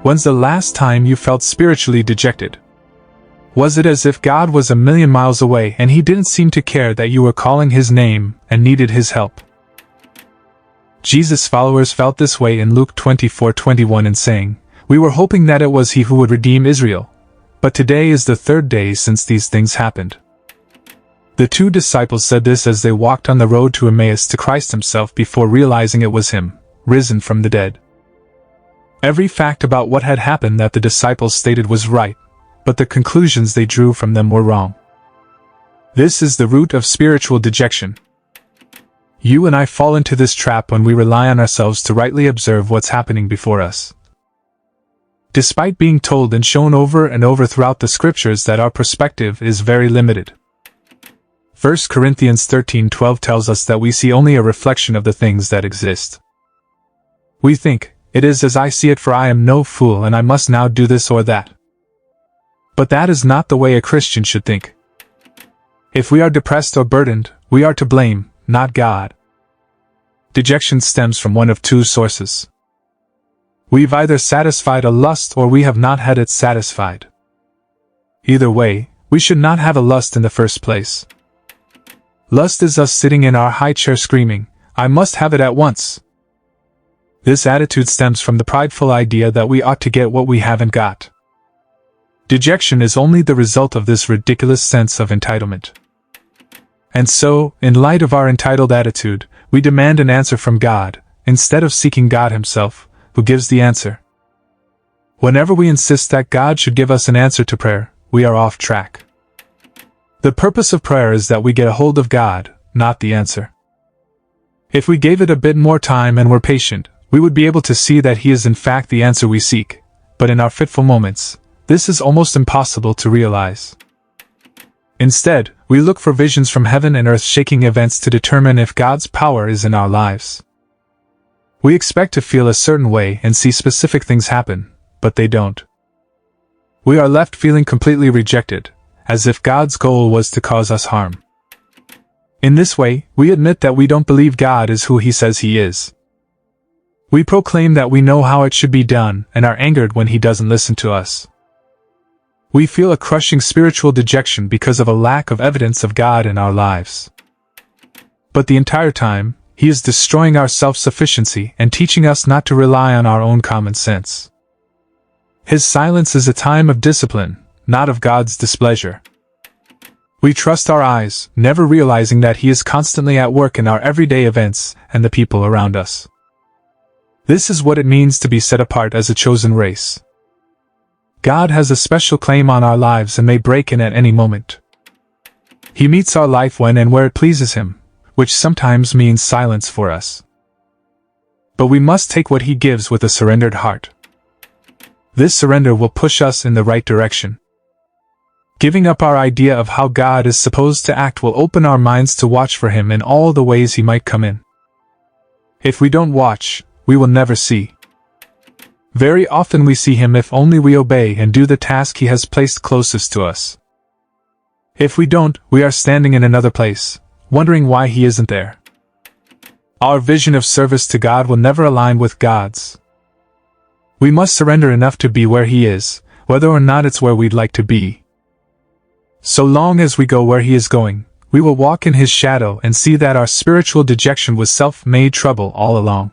When's the last time you felt spiritually dejected? Was it as if God was a million miles away and he didn't seem to care that you were calling his name and needed his help? Jesus' followers felt this way in Luke 24:21 and saying, "We were hoping that it was he who would redeem Israel. But today is the third day since these things happened." The two disciples said this as they walked on the road to Emmaus to Christ himself before realizing it was him, risen from the dead. Every fact about what had happened that the disciples stated was right, but the conclusions they drew from them were wrong. This is the root of spiritual dejection. You and I fall into this trap when we rely on ourselves to rightly observe what's happening before us. Despite being told and shown over and over throughout the scriptures that our perspective is very limited. 1 Corinthians 13:12 tells us that we see only a reflection of the things that exist. We think, "It is as I see it, for I am no fool and I must now do this or that." But that is not the way a Christian should think. If we are depressed or burdened, we are to blame, not God. Dejection stems from one of two sources. We've either satisfied a lust or we have not had it satisfied. Either way, we should not have a lust in the first place. Lust is us sitting in our high chair screaming, "I must have it at once." This attitude stems from the prideful idea that we ought to get what we haven't got. Dejection is only the result of this ridiculous sense of entitlement. And so, in light of our entitled attitude, we demand an answer from God, instead of seeking God himself, who gives the answer. Whenever we insist that God should give us an answer to prayer, we are off track. The purpose of prayer is that we get a hold of God, not the answer. If we gave it a bit more time and were patient, we would be able to see that he is in fact the answer we seek, but in our fitful moments, this is almost impossible to realize. Instead, we look for visions from heaven and earth-shaking events to determine if God's power is in our lives. We expect to feel a certain way and see specific things happen, but they don't. We are left feeling completely rejected, as if God's goal was to cause us harm. In this way, we admit that we don't believe God is who he says he is. We proclaim that we know how it should be done and are angered when he doesn't listen to us. We feel a crushing spiritual dejection because of a lack of evidence of God in our lives. But the entire time, he is destroying our self-sufficiency and teaching us not to rely on our own common sense. His silence is a time of discipline, not of God's displeasure. We trust our eyes, never realizing that he is constantly at work in our everyday events and the people around us. This is what it means to be set apart as a chosen race. God has a special claim on our lives and may break in at any moment. He meets our life when and where it pleases him, which sometimes means silence for us. But we must take what he gives with a surrendered heart. This surrender will push us in the right direction. Giving up our idea of how God is supposed to act will open our minds to watch for him in all the ways he might come in. If we don't watch, we will never see. Very often we see him if only we obey and do the task he has placed closest to us. If we don't, we are standing in another place, wondering why he isn't there. Our vision of service to God will never align with God's. We must surrender enough to be where he is, whether or not it's where we'd like to be. So long as we go where he is going, we will walk in his shadow and see that our spiritual dejection was self-made trouble all along.